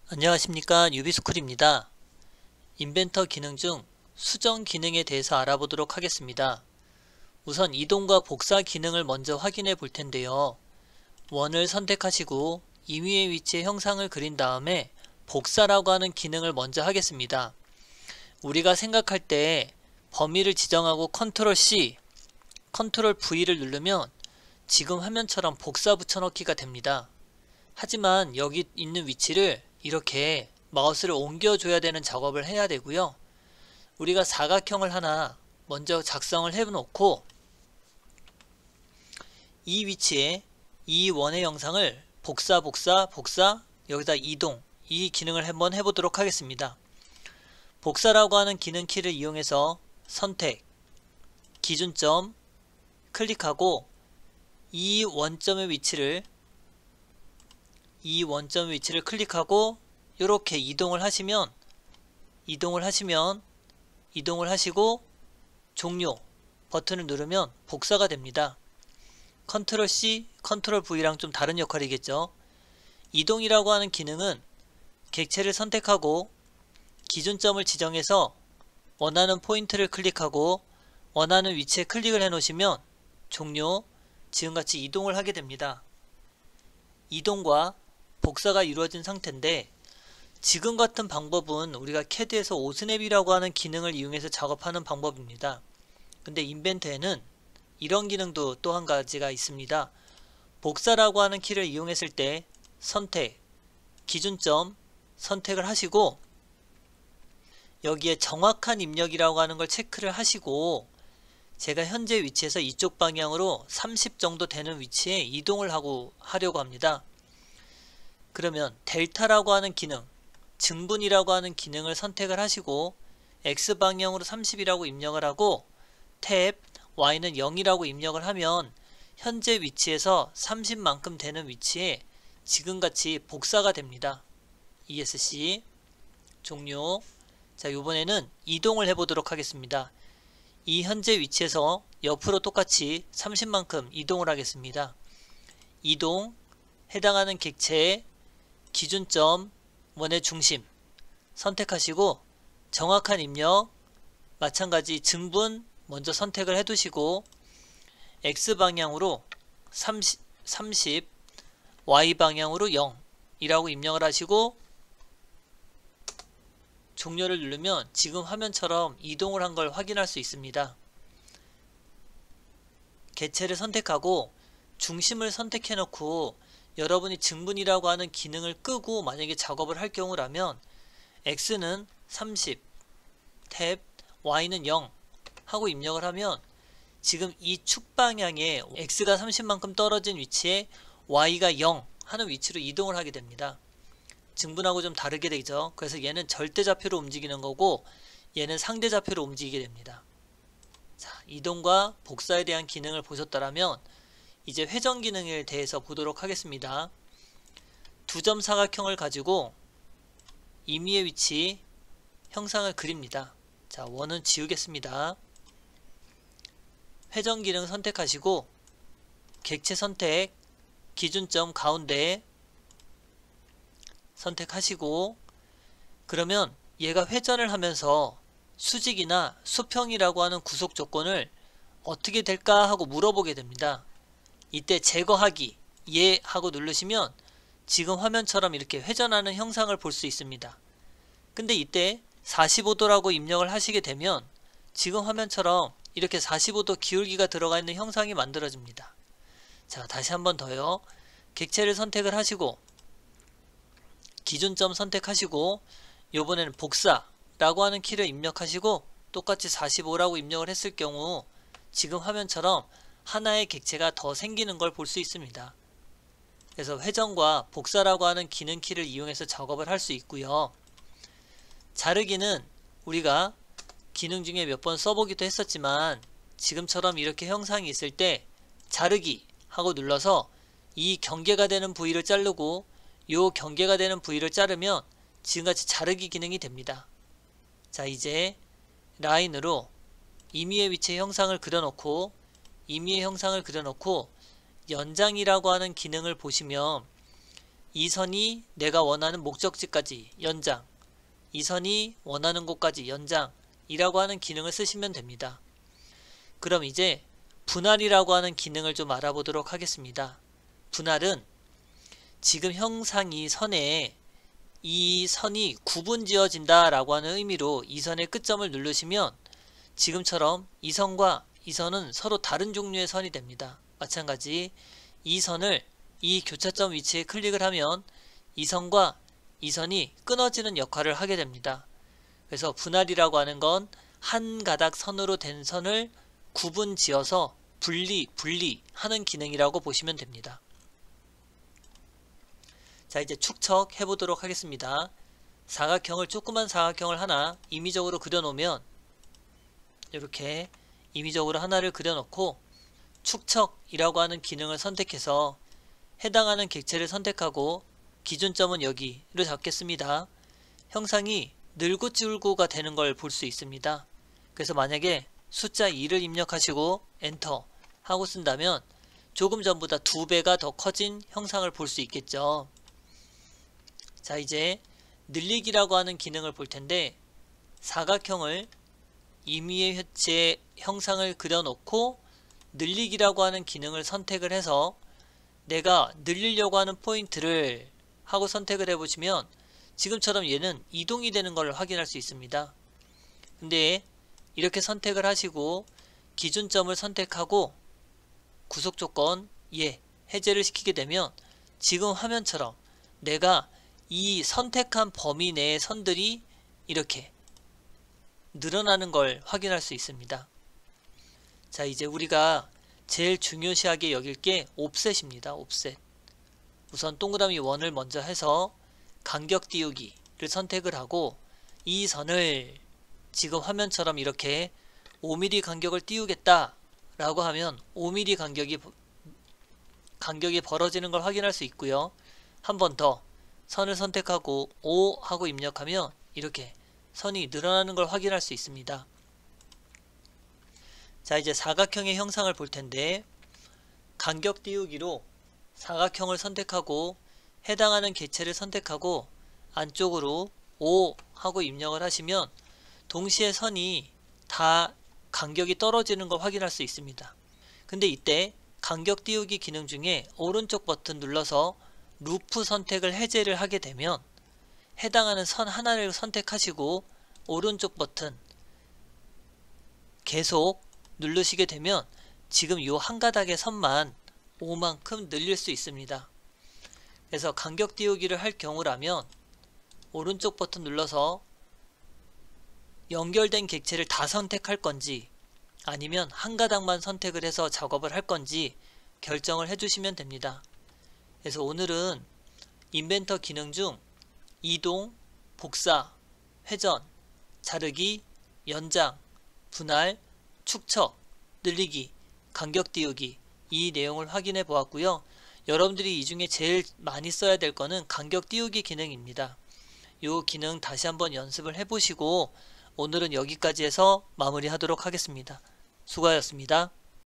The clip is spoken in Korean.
안녕하십니까, 유비스쿨입니다. 인벤터 기능 중 수정 기능에 대해서 알아보도록 하겠습니다. 우선 이동과 복사 기능을 먼저 확인해 볼 텐데요. 원을 선택하시고 임의의 위치에 형상을 그린 다음에 복사라고 하는 기능을 먼저 하겠습니다. 우리가 생각할 때 범위를 지정하고 컨트롤 C, 컨트롤 V를 누르면 지금 화면처럼 복사 붙여넣기가 됩니다. 하지만 여기 있는 위치를 이렇게 마우스를 옮겨줘야 되는 작업을 해야 되고요. 우리가 사각형을 하나 먼저 작성을 해놓고 이 위치에 이 원의 영상을 복사 여기다 이동, 이 기능을 한번 해보도록 하겠습니다. 복사라고 하는 기능 키를 이용해서 선택, 기준점 클릭하고 이 원점의 위치를 클릭하고 이렇게 이동을 하시고 종료 버튼을 누르면 복사가 됩니다. 컨트롤 C, 컨트롤 V랑 좀 다른 역할이겠죠. 이동이라고 하는 기능은 객체를 선택하고 기준점을 지정해서 원하는 포인트를 클릭하고 원하는 위치에 클릭을 해 놓으시면 종료, 지금같이 이동을 하게 됩니다. 이동과 복사가 이루어진 상태인데, 지금 같은 방법은 우리가 CAD에서 오스냅이라고 하는 기능을 이용해서 작업하는 방법입니다. 근데 인벤터에는 이런 기능도 또 한 가지가 있습니다. 복사라고 하는 키를 이용했을 때 선택, 기준점 선택을 하시고 여기에 정확한 입력이라고 하는 걸 체크를 하시고 제가 현재 위치에서 이쪽 방향으로 30 정도 되는 위치에 이동을 하려고 합니다. 그러면 델타라고 하는 기능, 증분이라고 하는 기능을 선택을 하시고 X방향으로 30이라고 입력을 하고 탭, Y는 0이라고 입력을 하면 현재 위치에서 30만큼 되는 위치에 지금같이 복사가 됩니다. ESC 종료. 자, 이번에는 이동을 해보도록 하겠습니다. 이 현재 위치에서 옆으로 똑같이 30만큼 이동을 하겠습니다. 이동, 해당하는 객체의 기준점, 원의 중심 선택하시고 정확한 입력, 마찬가지 증분 먼저 선택을 해두시고 X방향으로 30, Y방향으로 0 이라고 입력을 하시고 종료를 누르면 지금 화면처럼 이동을 한 걸 확인할 수 있습니다. 객체를 선택하고 중심을 선택해 놓고 여러분이 증분이라고 하는 기능을 끄고 만약에 작업을 할 경우라면 X는 30, 탭, Y는 0 하고 입력을 하면 지금 이 축 방향에 X가 30만큼 떨어진 위치에 Y가 0 하는 위치로 이동을 하게 됩니다. 증분하고 좀 다르게 되죠. 그래서 얘는 절대좌표로 움직이는 거고 얘는 상대좌표로 움직이게 됩니다. 자, 이동과 복사에 대한 기능을 보셨다면 이제 회전 기능에 대해서 보도록 하겠습니다. 두 점 사각형을 가지고 임의의 위치 형상을 그립니다. 자, 원은 지우겠습니다. 회전 기능 선택하시고 객체 선택, 기준점 가운데 선택하시고 그러면 얘가 회전을 하면서 수직이나 수평이라고 하는 구속 조건을 어떻게 될까 하고 물어보게 됩니다. 이때 제거하기 예 하고 누르시면 지금 화면처럼 이렇게 회전하는 형상을 볼 수 있습니다. 근데 이때 45도라고 입력을 하시게 되면 지금 화면처럼 이렇게 45도 기울기가 들어가 있는 형상이 만들어집니다. 자, 다시 한번 더요. 객체를 선택을 하시고 기준점 선택하시고 요번에는 복사라고 하는 키를 입력하시고 똑같이 45라고 입력을 했을 경우 지금 화면처럼 하나의 객체가 더 생기는 걸 볼 수 있습니다. 그래서 회전과 복사라고 하는 기능 키를 이용해서 작업을 할 수 있고요. 자르기는 우리가 기능 중에 몇 번 써보기도 했었지만 지금처럼 이렇게 형상이 있을 때 자르기 하고 눌러서 이 경계가 되는 부위를 자르고 요 경계가 되는 부위를 자르면 지금같이 자르기 기능이 됩니다. 자, 이제 라인으로 임의의 위치에 형상을 그려놓고 임의의 형상을 그려놓고 연장이라고 하는 기능을 보시면 이 선이 내가 원하는 목적지까지 연장, 이 선이 원하는 곳까지 연장 이라고 하는 기능을 쓰시면 됩니다. 그럼 이제 분할이라고 하는 기능을 좀 알아보도록 하겠습니다. 분할은 지금 형상이 선에 이 선이 구분 지어진다 라고 하는 의미로 이 선의 끝점을 누르시면 지금처럼 이 선과 이 선은 서로 다른 종류의 선이 됩니다. 마찬가지 이 선을 이 교차점 위치에 클릭을 하면 이 선과 이 선이 끊어지는 역할을 하게 됩니다. 그래서 분할이라고 하는 건 한 가닥 선으로 된 선을 구분 지어서 분리하는 기능이라고 보시면 됩니다. 자, 이제 축척 해보도록 하겠습니다. 조그만 사각형을 하나 임의적으로 그려놓으면 이렇게 임의적으로 하나를 그려놓고 축척이라고 하는 기능을 선택해서 해당하는 객체를 선택하고 기준점은 여기를 잡겠습니다. 형상이 늘고 찌울고가 되는 걸 볼 수 있습니다. 그래서 만약에 숫자 2를 입력하시고 엔터 하고 쓴다면 조금 전보다 2배가 더 커진 형상을 볼 수 있겠죠. 자, 이제 늘리기라고 하는 기능을 볼 텐데 사각형을 임의의 제 형상을 그려놓고 늘리기라고 하는 기능을 선택을 해서 내가 늘리려고 하는 포인트를 하고 선택을 해보시면 지금처럼 얘는 이동이 되는 걸 확인할 수 있습니다. 근데 이렇게 선택을 하시고 기준점을 선택하고 구속조건 해제를 시키게 되면 지금 화면처럼 내가 이 선택한 범위 내의 선들이 이렇게 늘어나는 걸 확인할 수 있습니다. 자, 이제 우리가 제일 중요시하게 여길 게 옵셋입니다. 옵셋. 우선 동그라미 1을 먼저 해서 간격 띄우기를 선택을 하고 이 선을 지금 화면처럼 이렇게 5mm 간격을 띄우겠다 라고 하면 5mm 간격이 벌어지는 걸 확인할 수 있고요. 한 번 더 선을 선택하고 5 하고 입력하면 이렇게 선이 늘어나는 걸 확인할 수 있습니다. 자, 이제 사각형의 형상을 볼 텐데 간격 띄우기로 사각형을 선택하고 해당하는 객체를 선택하고 안쪽으로 5 하고 입력을 하시면 동시에 선이 다 간격이 떨어지는 걸 확인할 수 있습니다. 근데 이때 간격 띄우기 기능 중에 오른쪽 버튼 눌러서 루프 선택을 해제를 하게 되면 해당하는 선 하나를 선택하시고 오른쪽 버튼 계속 누르시게 되면 지금 이 한 가닥의 선만 5만큼 늘릴 수 있습니다. 그래서 간격 띄우기를 할 경우라면 오른쪽 버튼 눌러서 연결된 객체를 다 선택할 건지 아니면 한 가닥만 선택을 해서 작업을 할 건지 결정을 해주시면 됩니다. 그래서 오늘은 인벤터 기능 중 이동, 복사, 회전, 자르기, 연장, 분할, 축척, 늘리기, 간격 띄우기 이 내용을 확인해 보았고요. 여러분들이 이 중에 제일 많이 써야 될 거는 간격 띄우기 기능입니다. 이 기능 다시 한번 연습을 해보시고 오늘은 여기까지 해서 마무리하도록 하겠습니다. 수고하셨습니다.